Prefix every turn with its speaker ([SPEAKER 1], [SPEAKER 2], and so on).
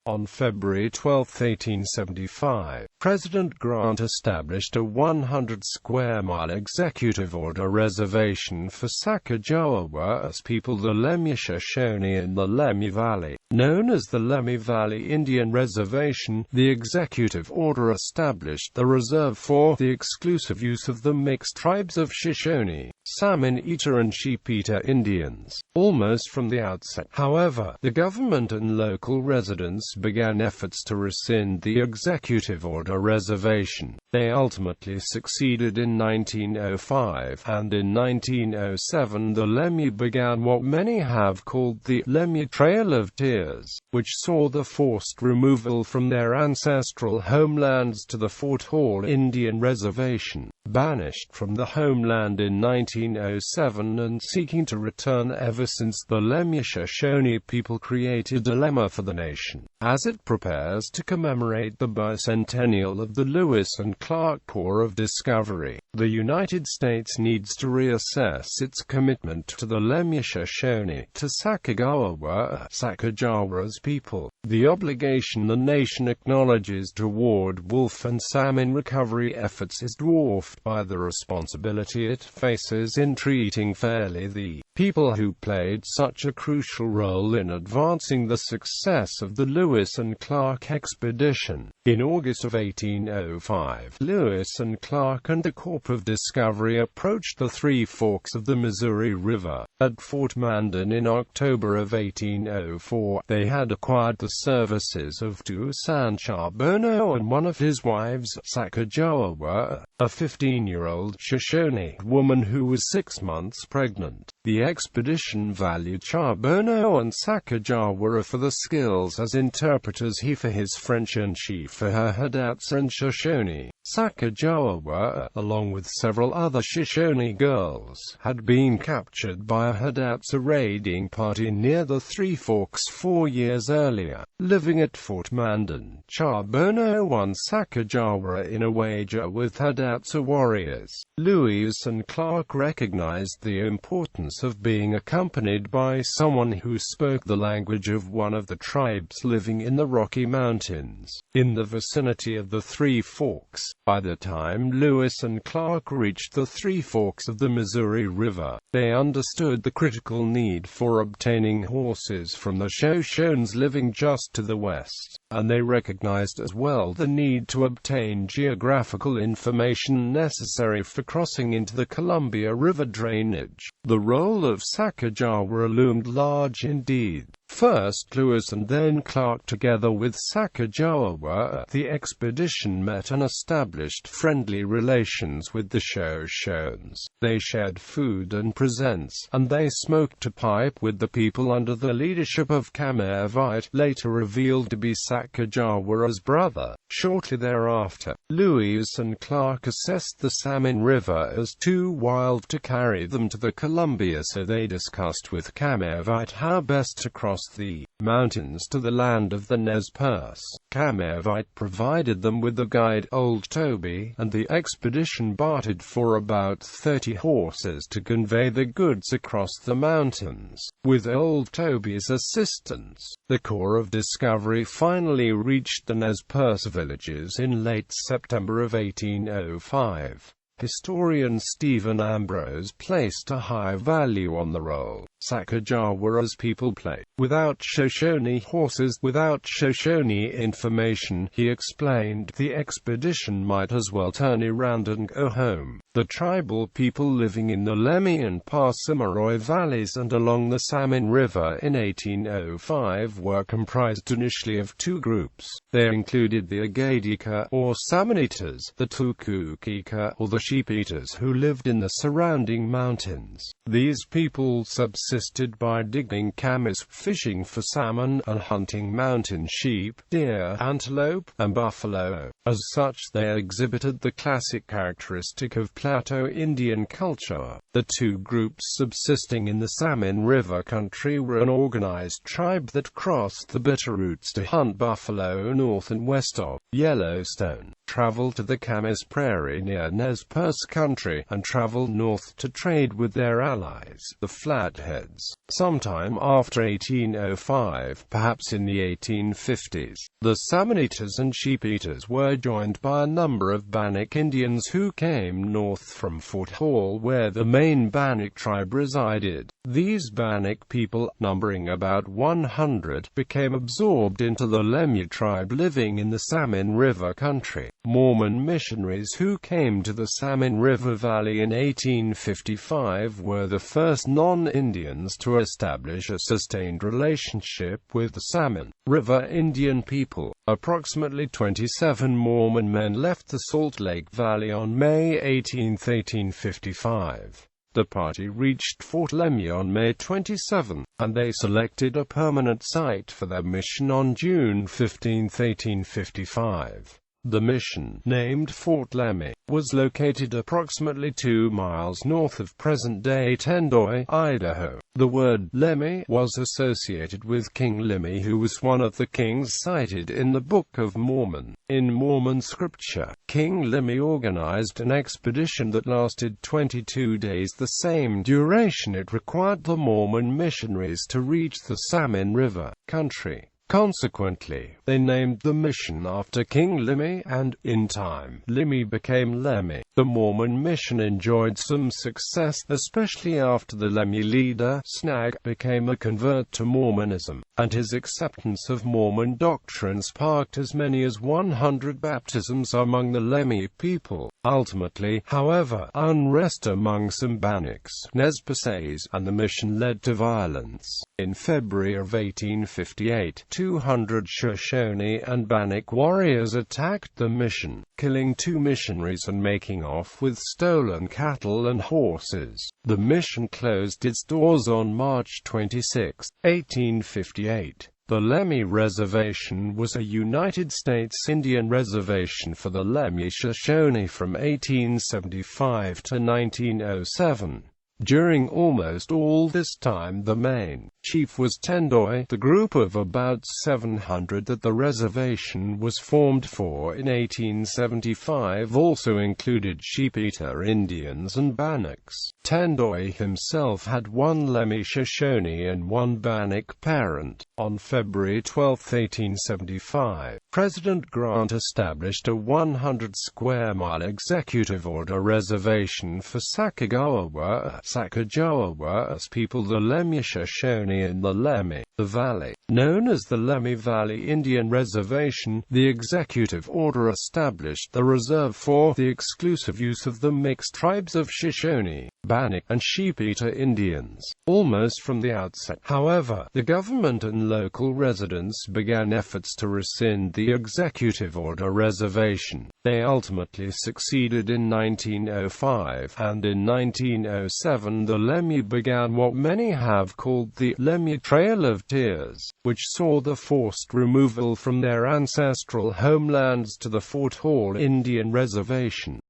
[SPEAKER 1] On February 12, 1875, President Grant established a 100-square-mile executive order reservation for Sacajawea people, the Lemhi Shoshone in the Lemhi Valley. Known as the Lemhi Valley Indian Reservation, the executive order established the reserve for the exclusive use of the mixed tribes of Shoshone, Salmon-Eater and Sheep-Eater Indians. Almost from the outset, however, the government and local residents began efforts to rescind the executive order reservation. They ultimately succeeded in 1905, and in 1907 the Lemhi began what many have called the Lemhi Trail of Tears, which saw the forced removal from their ancestral homelands to the Fort Hall Indian Reservation. Banished from the homeland in 1907 and seeking to return ever since, the Lemhi Shoshone people created a dilemma for the nation, as it prepares to commemorate the bicentennial of the Lewis and Clark Corps of Discovery. The United States needs to reassess its commitment to the Lemhi Shoshone, to Sacagawea's people. The obligation the nation acknowledges toward wolf and salmon recovery efforts is dwarfed by the responsibility it faces in treating fairly the people who played such a crucial role in advancing the success of the Lewis and Clark expedition. In August of 1805, Lewis and Clark and the Corps of Discovery approached the Three Forks of the Missouri River. At Fort Mandan in October of 1804, they had acquired the services of Toussaint Charbonneau and one of his wives, Sacajawea, a 15-year-old Shoshone woman who was 6 months pregnant. The expedition valued Charbonneau and Sacajawea for the skills as interpreters, he for his French and she for her Hidatsa and Shoshone. Sacajawea, along with several other Shoshone girls, had been captured by a Hidatsa raiding party near the Three Forks 4 years earlier. Living at Fort Mandan, Charbonneau won Sacajawea in a wager with Hidatsa warriors. Lewis and Clark recognized the importance of being accompanied by someone who spoke the language of one of the tribes living in the Rocky Mountains, in the vicinity of the Three Forks. By the time Lewis and Clark reached the Three Forks of the Missouri River, they understood the critical need for obtaining horses from the Shoshones living just to the west, and they recognized as well the need to obtain geographical information necessary for crossing into the Columbia River drainage. The role of Sacajawea loomed large indeed. First Lewis and then Clark, together with Sacajawea, the expedition met and established friendly relations with the Shoshones. They shared food and presents, and they smoked a pipe with the people under the leadership of Kamevite, later revealed to be Sacagawea's brother. Shortly thereafter, Lewis and Clark assessed the Salmon River as too wild to carry them to the Columbia, so they discussed with Kamevite how best to cross the mountains to the land of the Nez Perce. Kamevite provided them with the guide Old Toby, and the expedition bartered for about 30 horses to convey the goods across the mountains. With Old Toby's assistance, the Corps of Discovery finally reached the Nez Perce villages in late September of 1805. Historian Stephen Ambrose placed a high value on the role Sacagawea's people played. Without Shoshone horses, without Shoshone information, he explained, the expedition might as well turn around and go home. The tribal people living in the Lemhi and Parsimaroy valleys and along the Salmon River in 1805 were comprised initially of two groups. They included the Agadika, or Salmon-Eaters, the Tukukika, or the Sheep-Eaters, who lived in the surrounding mountains. These people subsisted by digging camas, fishing for salmon, and hunting mountain sheep, deer, antelope, and buffalo. As such, they exhibited the classic characteristic of Plateau Indian culture. The two groups subsisting in the Salmon River country were an organized tribe that crossed the Bitterroots to hunt buffalo north and west of Yellowstone. traveled to the Camas Prairie near Nez Perce country, and traveled north to trade with their allies, the Flatheads. Sometime after 1805, perhaps in the 1850s, the Salmon-Eaters and Sheep-Eaters were joined by a number of Bannock Indians who came north from Fort Hall, where the main Bannock tribe resided. These Bannock people, numbering about 100, became absorbed into the Lemhi tribe living in the Salmon River country. Mormon missionaries who came to the Salmon River Valley in 1855 were the first non-Indians to establish a sustained relationship with the Salmon River Indian people. Approximately 27 Mormon men left the Salt Lake Valley on May 18, 1855. The party reached Fort Lemhi on May 27, and they selected a permanent site for their mission on June 15, 1855. The mission, named Fort Lemhi, was located approximately 2 miles north of present-day Tendoy, Idaho. The word Lemhi was associated with King Lemhi, who was one of the kings cited in the Book of Mormon. In Mormon scripture, King Lemhi organized an expedition that lasted 22 days, the same duration it required the Mormon missionaries to reach the Salmon River country. Consequently, they named the mission after King Lemhi, and, in time, Lemhi became Lemhi. The Mormon mission enjoyed some success, especially after the Lemhi leader, Snag, became a convert to Mormonism, and his acceptance of Mormon doctrine sparked as many as 100 baptisms among the Lemhi people. Ultimately, however, unrest among some Bannocks, Nez Perces, and the mission led to violence. In February of 1858, 200 Shoshone and Bannock warriors attacked the mission, killing 2 missionaries and making off with stolen cattle and horses. The mission closed its doors on March 26, 1858. The Lemhi Reservation was a United States Indian reservation for the Lemhi Shoshone from 1875 to 1907. During almost all this time the main chief was Tendoy. The group of about 700 that the reservation was formed for in 1875 also included Sheep-Eater Indians and Bannocks. Tendoy himself had 1 Lemhi Shoshone and 1 Bannock parent. On February 12, 1875, President Grant established a 100-square-mile executive order reservation for Sacajawea people, the Lemhi Shoshone in the Lemhi Valley. Known as the Lemhi Valley Indian Reservation, the executive order established the reserve for the exclusive use of the mixed tribes of Shoshone, Bannock, and Sheep-Eater Indians. Almost from the outset, however, the government and local residents began efforts to rescind the executive order reservation. They ultimately succeeded in 1905, and in 1907 the Lemhi began what many have called the Lemhi Trail of Tears, which saw the forced removal from their ancestral homelands to the Fort Hall Indian Reservation.